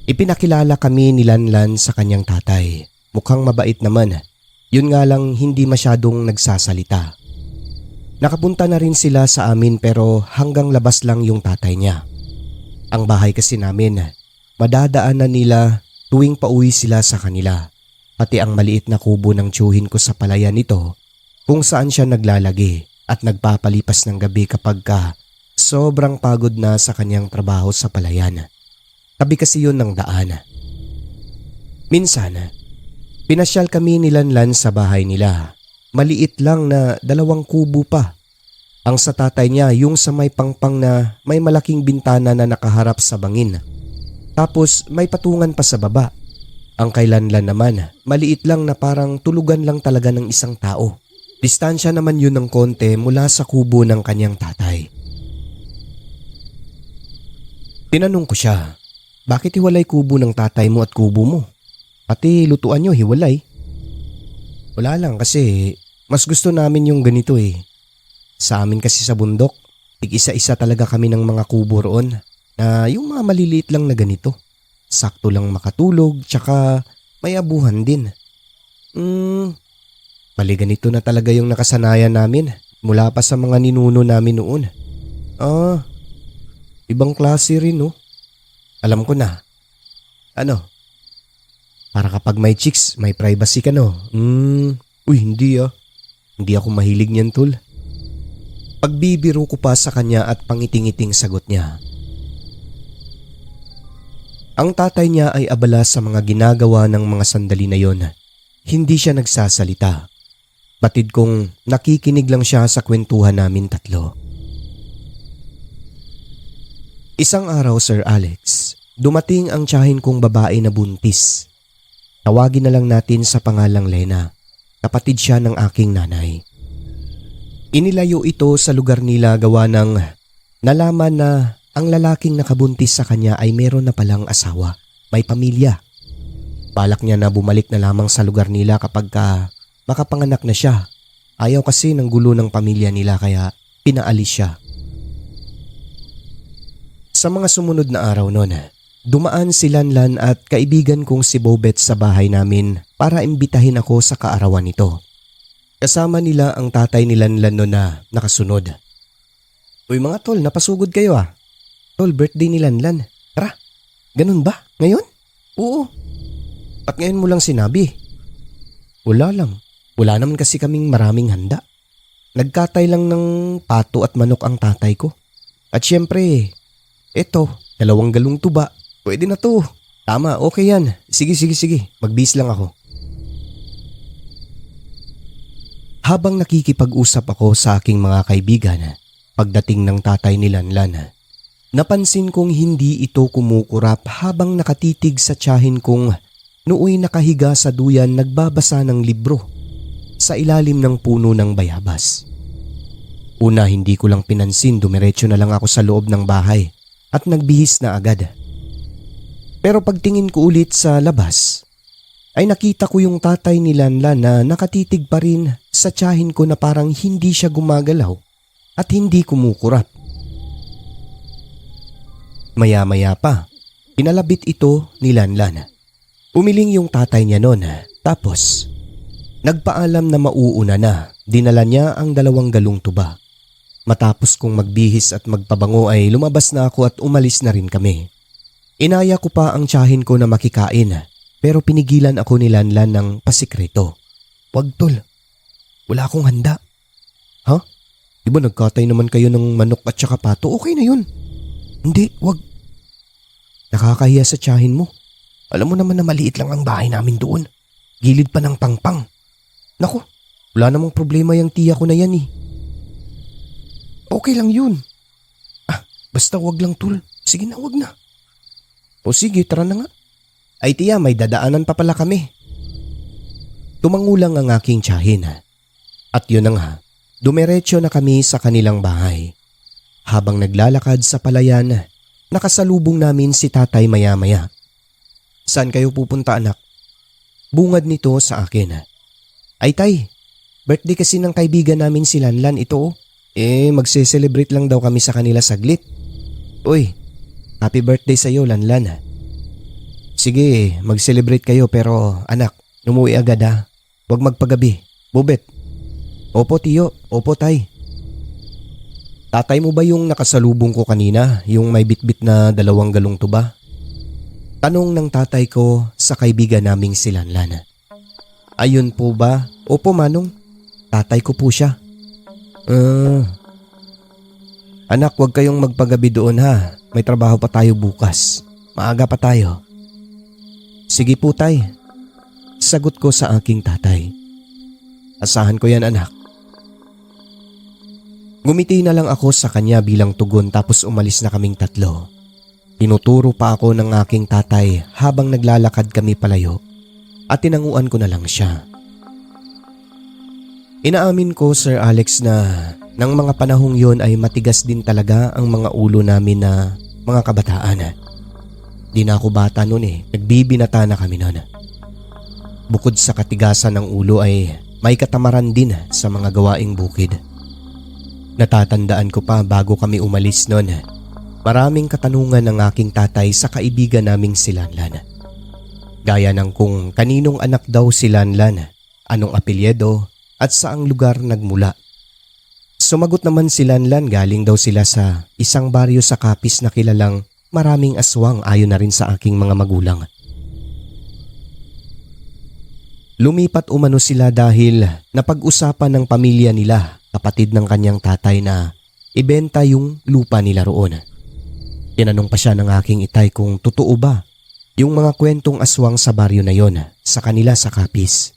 Ipinakilala kami ni Lanlan sa kanyang tatay. Mukhang mabait naman. Yun nga lang hindi masyadong nagsasalita. Nakapunta na rin sila sa amin pero hanggang labas lang yung tatay niya. Ang bahay kasi namin, madadaanan nila tuwing pauwi sila sa kanila. Pati ang maliit na kubo ng tiyuhin ko sa palayan nito kung saan siya naglalagi at nagpapalipas ng gabi kapag sobrang pagod na sa kanyang trabaho sa palayan. Tabi kasi yun ng daan. Minsan, pinasyal kami ni Lanlan sa bahay nila. Maliit lang na 2 kubo pa. Ang sa tatay niya yung sa may pangpang na may malaking bintana na nakaharap sa bangin. Tapos may patungan pa sa baba. Ang kay Lanlan naman, maliit lang na parang tulugan lang talaga ng isang tao. Distansya naman yun ng konti mula sa kubo ng kanyang tatay. Tinanong ko siya, bakit hiwalay kubo ng tatay mo at kubo mo? Pati lutuan nyo hiwalay. Wala lang kasi mas gusto namin yung ganito eh. Sa amin kasi sa bundok, tig-isa-isa talaga kami ng mga kubo roon na yung mga maliliit lang na ganito. Sakto lang makatulog tsaka may abuhan din. Mali ganito na talaga yung nakasanayan namin mula pa sa mga ninuno namin noon. Ibang klase rin no. Alam ko na. Ano? Para kapag may chicks, may privacy ka no? Uy hindi ah. Hindi ako mahilig niyan tol. Pagbibiro ko pa sa kanya at pangiting-iting sagot niya. Ang tatay niya ay abala sa mga ginagawa ng mga sandali na yon. Hindi siya nagsasalita. Batid kong nakikinig lang siya sa kwentuhan namin tatlo. Isang araw Sir Alex, dumating ang tiyahin kong babae na buntis. Tawagin na lang natin sa pangalang Lena. Kapatid siya ng aking nanay. Inilayo ito sa lugar nila gawa ng nalaman na ang lalaking nakabuntis sa kanya ay meron na palang asawa, may pamilya. Balak niya na bumalik na lamang sa lugar nila kapag makapanganak na siya. Ayaw kasi ng gulo ng pamilya nila kaya pinaalis siya. Sa mga sumunod na araw noon, dumaan si Lanlan at kaibigan kong si Bobet sa bahay namin para imbitahin ako sa kaarawan nito. Kasama nila ang tatay ni Lanlan noon na nakasunod. Uy mga tol, napasugod kayo ah. Tol, birthday ni Lanlan. Tara, ganun ba? Ngayon? Oo. At ngayon mo lang sinabi? Wala lang. Wala naman kasi kaming maraming handa. Nagkatay lang ng pato at manok ang tatay ko. At syempre, eto, 2 galong tuba. Pwede na to. Tama, okay yan. Sige. Magbihis lang ako. Habang nakikipag-usap ako sa aking mga kaibigan, pagdating ng tatay ni Lanlan, napansin kong hindi ito kumukurap habang nakatitig sa tiyahin kong nooy nakahiga sa duyan nagbabasa ng libro sa ilalim ng puno ng bayabas. Una hindi ko lang pinansin, dumiretso na lang ako sa loob ng bahay at nagbihis na agad. Pero pagtingin ko ulit sa labas, ay nakita ko yung tatay ni Lanlan na nakatitig pa rin sa tiyahin ko na parang hindi siya gumagalaw at hindi kumukurap. Maya-maya pa, pinalabit ito ni Lanlan. Umiling yung tatay niya noon tapos nagpaalam na mauuna na, dinala niya ang 2 galong tuba. Matapos kong magbihis at magpabango ay lumabas na ako at umalis na rin kami. Inaya ko pa ang tiyahin ko na makikain. Pero pinigilan ako ni Lanlan ng pasikreto. Wag tol, wala akong handa. Ha? Di ba nagkatay naman kayo ng manok at saka pato? Okay na yun. Hindi, wag. Nakakahiya sa tiyahin mo. Alam mo naman na maliit lang ang bahay namin doon. Gilid pa ng pangpang. Naku, wala namang problema yung tiya ko na yan eh. Okay lang yun. Basta wag lang tol. Sige na, wag na. O sige, tara na nga. Ay tiya, may dadaanan pa pala kami. Tumangulang ang aking tiyahin. At yun na nga, dumiretso na kami sa kanilang bahay. Habang naglalakad sa palayan, nakasalubong namin si tatay maya-maya. Saan kayo pupunta anak? Bungad nito sa akin. Ay tay, birthday kasi ng kaibigan namin si Lanlan ito. Magse-celebrate lang daw kami sa kanila saglit. Uy, happy birthday sa'yo Lanlan. Sige, mag-celebrate kayo pero anak, umuwi agad ha. Huwag magpagabi. Bobet. Opo tiyo, opo tay. Tatay mo ba yung nakasalubong ko kanina, yung may bitbit na 2 galong tuba? Tanong ng tatay ko sa kaibigan naming si Lanlan. Ayun po ba? Opo manong, tatay ko po siya. Anak, huwag kayong magpagabi doon ha. May trabaho pa tayo bukas. Maaga pa tayo. Sige po tay, sagot ko sa aking tatay. Asahan ko yan anak. Ngumiti na lang ako sa kanya bilang tugon tapos umalis na kaming tatlo. Tinuturo pa ako ng aking tatay habang naglalakad kami palayo at tinanguan ko na lang siya. Inaamin ko, Sir Alex, na nang mga panahong yon ay matigas din talaga ang mga ulo namin na mga kabataan. Di na ako bata noon nagbibinata na kami noon. Bukod sa katigasan ng ulo ay may katamaran din sa mga gawaing bukid. Natatandaan ko pa bago kami umalis noon, maraming katanungan ng aking tatay sa kaibigan naming si Lanlan. Gaya ng kung kaninong anak daw si Lanlan, anong apelyido at saang lugar nagmula. Sumagot naman si Lanlan galing daw sila sa isang baryo sa Capiz na kilalang maraming aswang ayon na rin sa aking mga magulang. Lumipat umano sila dahil napag-usapan ng pamilya nila, kapatid ng kanyang tatay, na ibenta yung lupa nila roon. Tinanong pa siya ng aking itay kung totoo ba yung mga kwentong aswang sa baryo na yon sa kanila sa Capiz.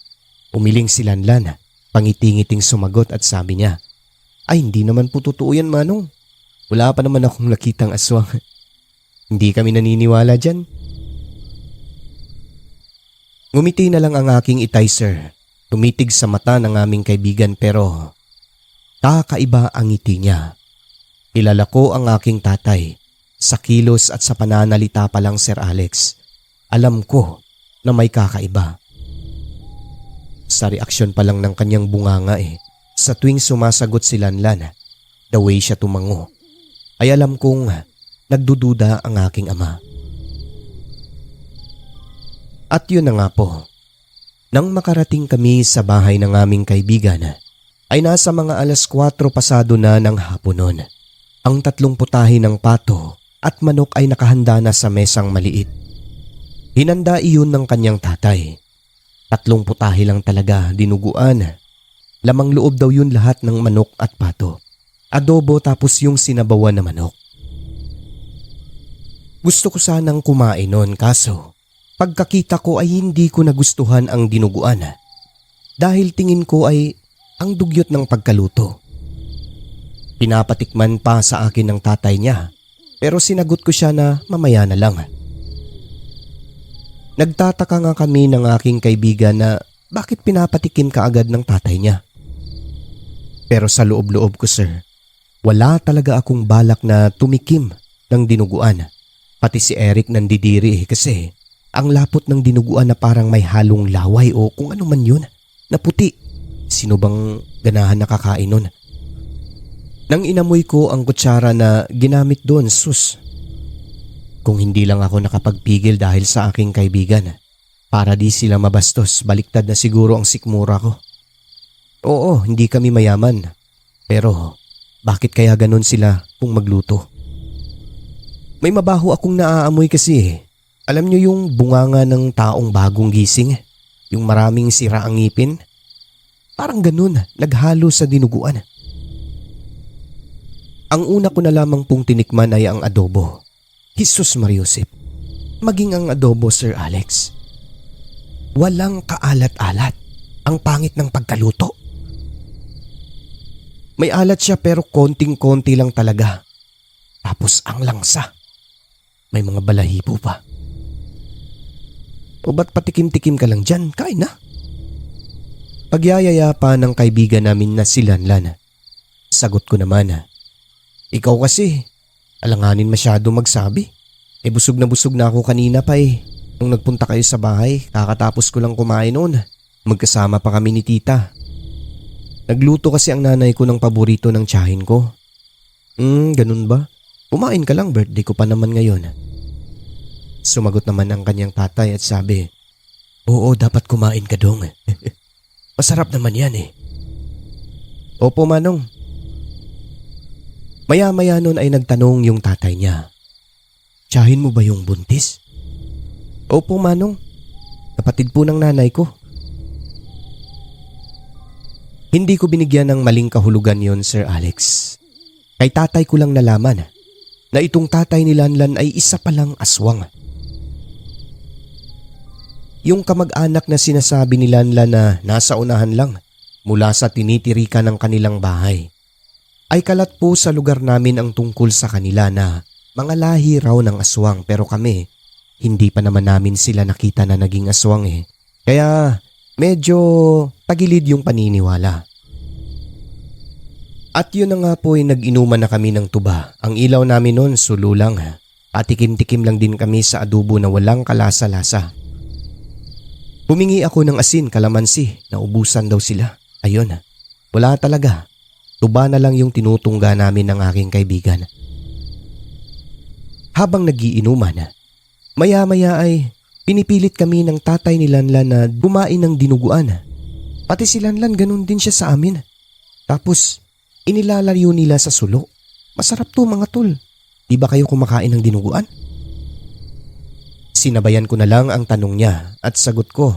Umiling si Lanlan, pangiting-iting sumagot at sabi niya, "Ay, hindi naman po totoo yan, Manong. Wala pa naman akong nakitang aswang." Hindi kami naniniwala dyan. Ngumiti na lang ang aking itay, sir. Tumitig sa mata ng aming kaibigan pero kakaiba ang ngiti niya. Kilala ko ang aking tatay. Sa kilos at sa pananalita pa lang, Sir Alex, alam ko na may kakaiba. Sa reaksyon pa lang ng kanyang bunganga sa tuwing sumasagot si Lanlan, the way siya tumango, ay alam kong nagdududa ang aking ama. At yun na nga po, nang makarating kami sa bahay ng aming kaibigan, ay nasa mga 4:00 pasado na ng hapon noon. Ang 3 putahe ng pato at manok ay nakahanda na sa mesang maliit. Hinanda iyon ng kanyang tatay. 3 putahe lang talaga, dinuguan. Lamang loob daw yun lahat ng manok at pato. Adobo tapos yung sinabawan na manok. Gusto ko sanang kumain noon kaso pagkakita ko ay hindi ko nagustuhan ang dinuguan dahil tingin ko ay ang dugyot ng pagkaluto. Pinapatikman pa sa akin ng tatay niya pero sinagot ko siya na mamaya na lang. Nagtataka nga kami ng aking kaibigan na bakit pinapatikim ka agad ng tatay niya. Pero sa loob-loob ko, sir, wala talaga akong balak na tumikim ng dinuguan. Pati si Eric nandidiri kasi ang lapot ng dinuguan na parang may halong laway o kung ano man yun na puti. Sino bang ganahan nakakain nun? Nang inamoy ko ang kutsara na ginamit doon, sus. Kung hindi lang ako nakapagpigil dahil sa aking kaibigan, para di sila mabastos, baliktad na siguro ang sikmura ko. Oo, hindi kami mayaman. Pero bakit kaya ganun sila kung magluto? May mabaho akong naaamoy kasi. Alam niyo yung bunganga ng taong bagong gising? Yung maraming sira ang ngipin? Parang ganun, naghalo sa dinuguan. Ang una ko na lamang pong tinikman ay ang adobo. Jesus Mariusip, maging ang adobo, Sir Alex. Walang kaalat-alat. Ang pangit ng pagkaluto. May alat siya pero konting-konti lang talaga. Tapos ang langsa. May mga balahibo pa. O ba't patikim-tikim ka lang dyan? Kain na. Pagyayaya pa ng kaibigan namin na si Lanlan. Sagot ko naman, ikaw kasi, alanganin masyado magsabi. Busog na ako kanina pa Nung nagpunta kayo sa bahay, kakatapos ko lang kumain noon. Magkasama pa kami ni tita. Nagluto kasi ang nanay ko ng paborito ng tiyahin ko. Ganun ba? Kumain ka lang, birthday ko pa naman ngayon. Sumagot naman ang kanyang tatay at sabi, oo, dapat kumain ka dong. Masarap naman yan Opo, Manong. Maya-maya nun ay nagtanong yung tatay niya, tiyahin mo ba yung buntis? Opo, Manong. Kapatid po ng nanay ko. Hindi ko binigyan ng maling kahulugan yon, Sir Alex. Kay tatay ko lang nalaman na itong tatay ni Lanlan ay isa palang aswang. Yung kamag-anak na sinasabi ni Lanlan na nasa unahan lang mula sa tinitirikan ng kanilang bahay. ay kalat po sa lugar namin ang tungkol sa kanila na mga lahi raw ng aswang, pero kami, hindi pa naman namin sila nakita na naging aswang eh. Kaya medyo tagilid yung paniniwala. At yun na nga po ay nag-inuman na kami ng tuba. Ang ilaw namin noon sulo lang ha. Patikim-tikim lang din kami sa adobo na walang kalasa-lasa. Humingi ako ng asin, kalamansi, naubusan daw sila. Ayun, wala talaga. Tuba na lang yung tinutungga namin ng aking kaibigan. Habang nagiinuman, maya-maya ay pinipilit kami ng tatay ni Lanlan na kumain ng dinuguan. Pati si Lanlan ganun din siya sa amin. Tapos inilalayo nila sa sulo. Masarap to mga tol. Di ba kayo kumakain ng dinuguan? Sinabayan ko na lang ang tanong niya at sagot ko,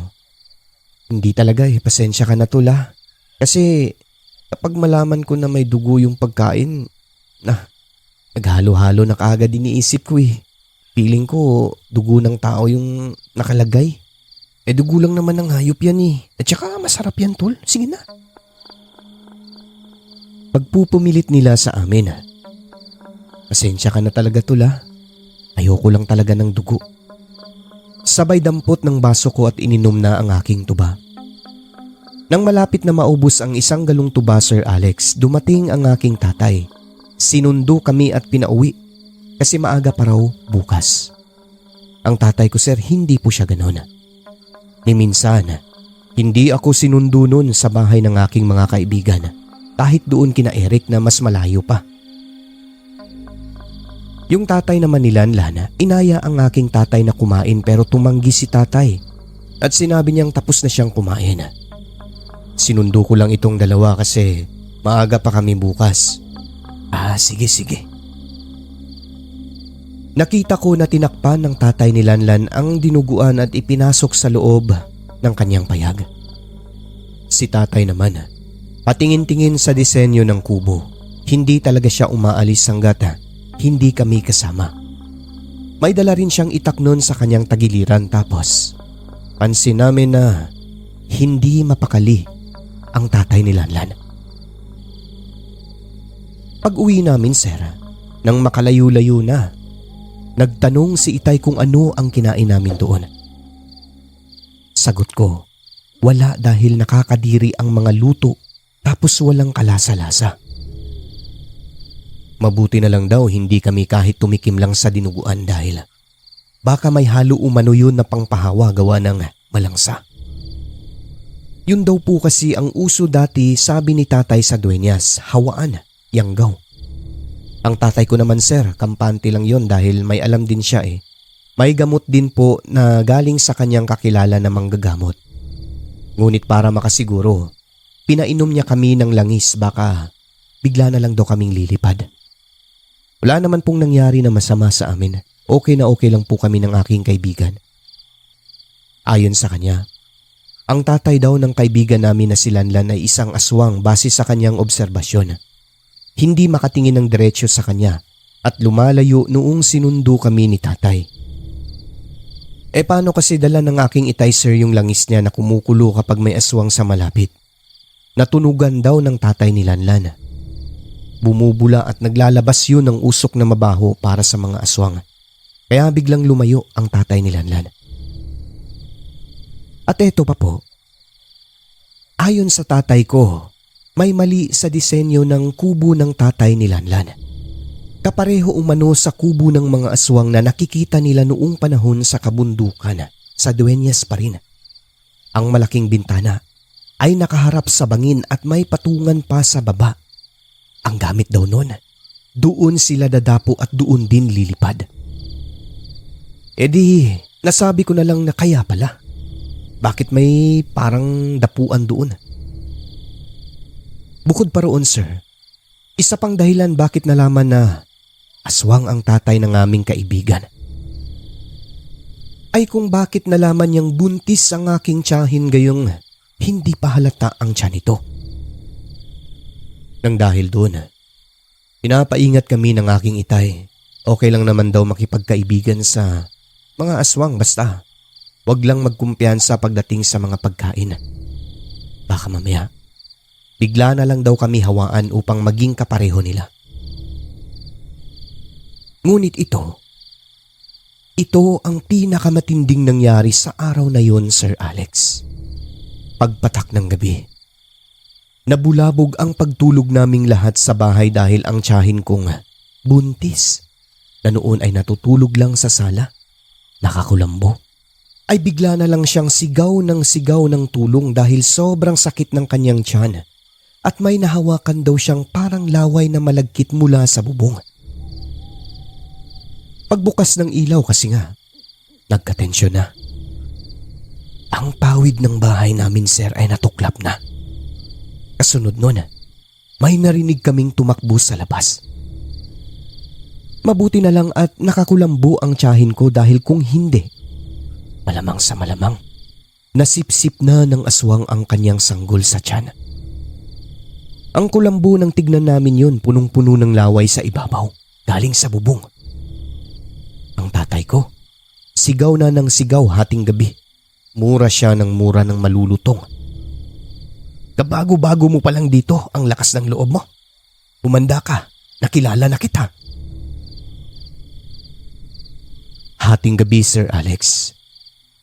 hindi talaga pasensya ka na tol ha. Kasi kapag malaman ko na may dugo yung pagkain, naghalo-halo na kaagad iniisip ko eh. Feeling ko dugo ng tao yung nakalagay. Dugo lang naman ng hayop yan eh. At saka masarap yan tol, sige na. Pagpupumilit nila sa amin, pasensya ka na talaga tol ha. Ayoko lang talaga ng dugo. Sabay dampot ng baso ko at ininom na ang aking tuba. Nang malapit na maubos ang isang galong tuba, Sir Alex, dumating ang aking tatay. Sinundo kami at pinauwi kasi maaga pa raw bukas. Ang tatay ko sir, hindi po siya ganon. Ni minsan, hindi ako sinundo nun sa bahay ng aking mga kaibigan. Kahit doon kina Eric na mas malayo pa. Yung tatay naman ni Lanlan, inaya ang aking tatay na kumain pero tumanggi si tatay at sinabi niyang tapos na siyang kumain. Sinundo ko lang itong dalawa kasi maaga pa kami bukas. Sige. Nakita ko na tinakpan ng tatay ni Lanlan ang dinuguan at ipinasok sa loob ng kanyang payag. Si tatay naman, patingin-tingin sa disenyo ng kubo. Hindi talaga siya umaalis hanggat hindi kami kasama. May dala rin siyang itak nun sa kanyang tagiliran tapos pansin namin na hindi mapakali ang tatay ni Lanlan. Pag-uwi namin sir, nang makalayo-layo na, nagtanong si Itay kung ano ang kinain namin doon. Sagot ko, wala dahil nakakadiri ang mga luto tapos walang kalasa-lasa. Mabuti na lang daw hindi kami kahit tumikim lang sa dinuguan dahil baka may halo umano yun na pangpahawa gawa ng malangsa. Yun daw po kasi ang uso dati, sabi ni tatay sa duenyas, hawaan, yanggaw. Ang tatay ko naman sir, kampante lang yon dahil may alam din siya eh. May gamot din po na galing sa kanyang kakilala na manggagamot. Ngunit para makasiguro, pinainom niya kami ng langis baka bigla na lang daw kaming lilipad. Wala naman pong nangyari na masama sa amin. Okay na okay lang po kami ng aking kaibigan. Ayon sa kanya, ang tatay daw ng kaibigan namin na si Lanlan ay isang aswang base sa kanyang obserbasyon. Hindi makatingin ng diretsyo sa kanya at lumalayo noong sinundo kami ni tatay. Paano kasi dala ng aking Itay sir yung langis niya na kumukulo kapag may aswang sa malapit? Natunugan daw ng tatay ni Lanlan. Bumubula at naglalabas yun ng usok na mabaho para sa mga aswang. Kaya biglang lumayo ang tatay ni Lanlan. At eto pa po, ayon sa tatay ko, may mali sa disenyo ng kubo ng tatay ni Lanlan. Kapareho umano sa kubo ng mga aswang na nakikita nila noong panahon sa kabundukan sa Dueñas pa rin. Ang malaking bintana ay nakaharap sa bangin at may patungan pa sa baba. Ang gamit daw nun, doon sila dadapo at doon din lilipad. Nasabi ko na lang na kaya pala. Bakit may parang dapuan doon? Bukod pa roon sir, isa pang dahilan bakit nalaman na aswang ang tatay ng aming kaibigan ay kung bakit nalaman niyang buntis ang aking tiyahin gayong hindi pa halata ang tiyan nito. Nang dahil doon, pinapaingat kami ng aking Itay. Okay lang naman daw makipagkaibigan sa mga aswang basta wag lang magkumpiyansa pagdating sa mga pagkain. Baka mamaya Bigla na lang daw kami hawaan upang maging kapareho nila. Ngunit ito ang pinakamatinding nangyari sa araw na yon, Sir Alex. Pagpatak ng gabi, nabulabog ang pagtulog naming lahat sa bahay dahil ang tiyahin kong buntis na noon ay natutulog lang sa sala, nakakulambo, ay bigla na lang siyang sigaw ng tulong dahil sobrang sakit ng kanyang tiyan at may nahawakan daw siyang parang laway na malagkit mula sa bubong. Pagbukas ng ilaw kasi nga, nagkatensyon na. Ang pawid ng bahay namin, sir, ay natuklap na. Kasunod nun, may narinig kaming tumakbo sa labas. Mabuti na lang at nakakulambo ang tiyahin ko dahil kung hindi, malamang sa malamang, nasipsip na ng aswang ang kanyang sanggol sa tiyan. Ang kulambo ng tignan namin yun, punong-puno ng laway sa ibabaw, galing sa bubong. Ang tatay ko, sigaw na ng sigaw hating gabi. Mura siya ng mura ng malulutong. Kabago-bago mo pa lang dito, ang lakas ng loob mo. Umanda ka, nakilala na kita. Hating gabi, Sir Alex.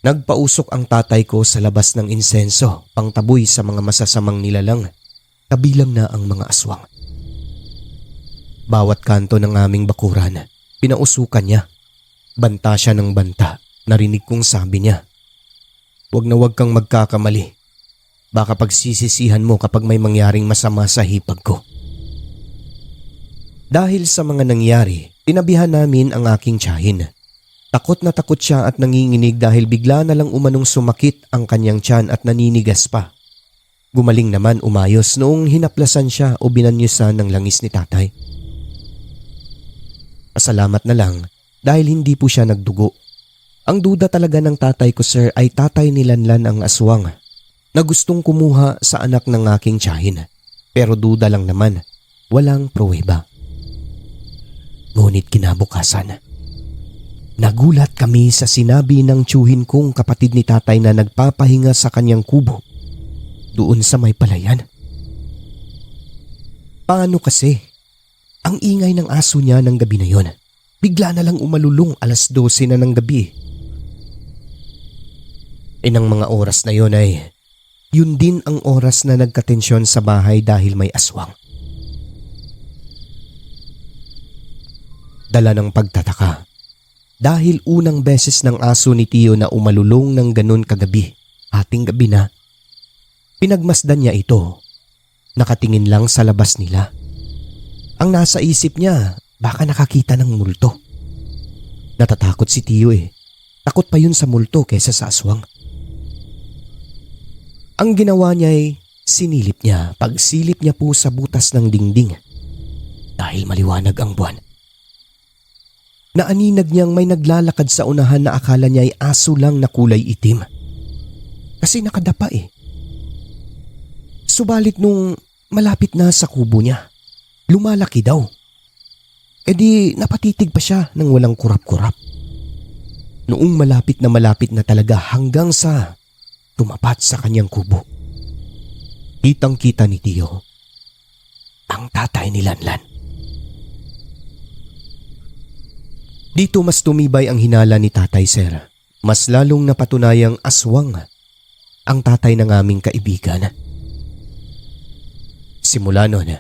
Nagpausok ang tatay ko sa labas ng insenso, pangtaboy sa mga masasamang nilalang, kabilang na ang mga aswang. Bawat kanto ng aming bakuran, pinausukan niya. Banta siya ng banta, narinig kong sabi niya, "Huwag na huwag kang magkakamali. Baka pagsisisihan mo kapag may mangyaring masama sa hipag ko." Dahil sa mga nangyari, tinabihan namin ang aking tiyahin. Takot na takot siya at nanginginig dahil bigla na lang umanong sumakit ang kanyang tiyan at naninigas pa. Gumaling naman umayos noong hinaplasan siya o binanyusan ng langis ni tatay. Pasalamat na lang dahil hindi po siya nagdugo. Ang duda talaga ng tatay ko, sir, ay tatay ni Lanlan ang aswang na gustong kumuha sa anak ng aking tiyahin. Pero duda lang naman, walang pruweba. Ngunit kinabukasan, nagulat kami sa sinabi ng tiyuhin kong kapatid ni tatay na nagpapahinga sa kanyang kubo doon sa may palayan. Paano kasi? Ang ingay ng aso niya ng gabi na yon. Bigla na lang umalulong 12:00 na ng gabi. Inang mga oras na yon ay yun din ang oras na nagkatensyon sa bahay dahil may aswang. Dala ng pagtataka dahil unang beses ng aso ni Tio na umalulong ng ganun kagabi, ating gabi na. Pinagmasdan niya ito. Nakatingin lang sa labas nila. Ang nasa isip niya, baka nakakita ng multo. Natatakot si Tio eh. Takot pa yun sa multo kesa sa aswang. Ang ginawa niya ay sinilip niya, pagsilip niya po sa butas ng dingding. Dahil maliwanag ang buwan. Naaninag niyang may naglalakad sa unahan na akala niya ay aso lang na kulay itim. Kasi nakadapa eh. Subalit nung malapit na sa kubo niya, lumalaki daw. E di napatitig pa siya ng walang kurap-kurap. Noong malapit na talaga hanggang sa tumapat sa kanyang kubo. Kitang-kita ni Tio ang tatay ni Lanlan. Dito mas tumibay ang hinala ni tatay, sir. Mas lalong napatunayang aswang ang tatay ng aming kaibigan. Simula noon,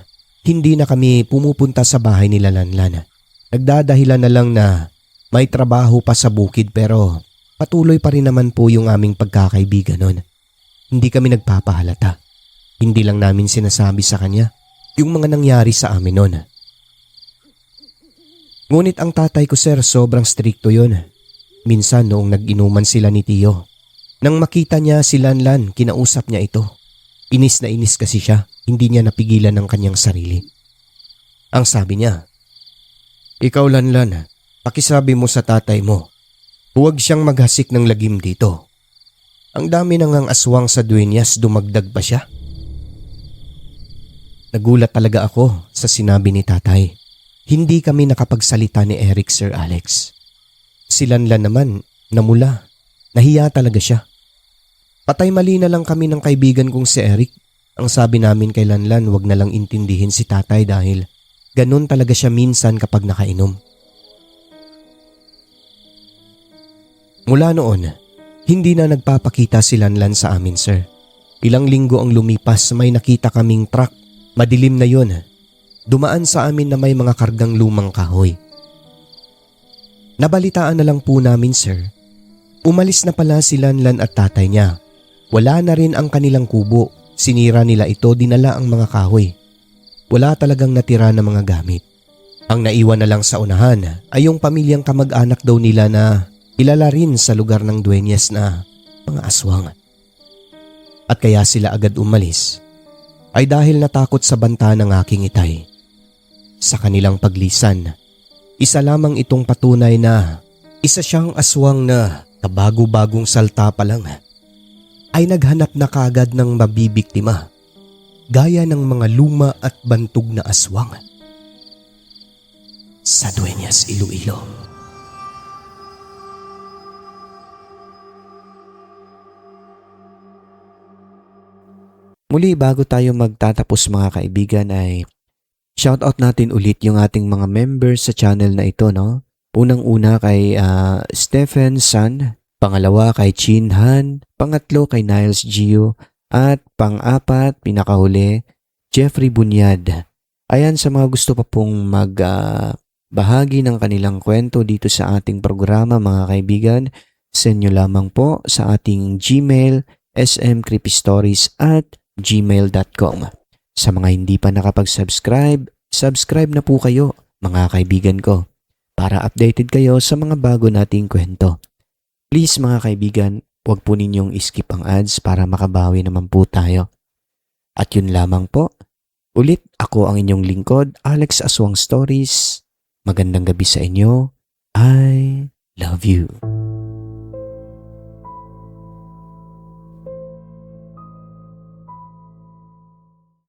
hindi na kami pumupunta sa bahay nila Lanlan. Nagdadahilan na lang na may trabaho pa sa bukid pero patuloy pa rin naman po yung aming pagkakaibigan noon. Hindi kami nagpapahalata. Hindi lang namin sinasabi sa kanya yung mga nangyari sa amin noon. Ngunit ang tatay ko, sir, sobrang strikto yun. Minsan noong nag-inuman sila ni Tio, nang makita niya si Lanlan, kinausap niya ito. Inis na inis kasi siya. Hindi niya napigilan ng kanyang sarili. Ang sabi niya, "Ikaw, Lanlan, pakisabi mo sa tatay mo, huwag siyang maghasik ng lagim dito. Ang dami nang ang aswang sa duenyas, dumagdag pa siya." Nagulat talaga ako sa sinabi ni tatay. Hindi kami nakapagsalita ni Eric, Sir Alex. Si Lanlan naman, namula. Nahiya talaga siya. Patay mali na lang kami ng kaibigan kong si Eric. Ang sabi namin kay Lanlan, wag na lang intindihin si tatay dahil ganun talaga siya minsan kapag nakainom. Mula noon, hindi na nagpapakita si Lanlan sa amin, sir. Ilang linggo ang lumipas, may nakita kaming truck. Madilim na yon. Dumaan sa amin na may mga kargang lumang kahoy. Nabalitaan na lang po namin, sir. Umalis na pala si Lanlan at tatay niya. Wala na rin ang kanilang kubo. Sinira nila ito, dinala ang mga kahoy. Wala talagang natira na mga gamit. Ang naiwan na lang sa unahan ay yung pamilyang kamag-anak daw nila na ilala rin sa lugar ng duenyas na mga aswang. At kaya sila agad umalis ay dahil natakot sa banta ng aking itay. Sa kanilang paglisan, isa lamang itong patunay na isa siyang aswang na kabago-bagong salta pa lang ay naghanap na kaagad ng mabibiktima gaya ng mga luma at bantog na aswang sa Dueñas, Iloilo. Muli bago tayo magtatapos mga kaibigan ay shoutout natin ulit yung ating mga members sa channel na ito, no? Unang-una kay Stephen San, pangalawa kay Chin Han, pangatlo kay Niles Gio, at pang-apat, pinakahuli, Jeffrey Bunyad. Ayan, sa mga gusto pa pong magbahagi ng kanilang kwento dito sa ating programa mga kaibigan, send nyo lamang po sa ating Gmail, smcreepystories@gmail.com. Sa mga hindi pa nakapag-subscribe, subscribe na po kayo mga kaibigan ko para updated kayo sa mga bago nating kwento. Please mga kaibigan, huwag po ninyong skip ang ads para makabawi naman po tayo. At yun lamang po. Ulit ako ang inyong lingkod, Alex Aswang Stories. Magandang gabi sa inyo. I love you.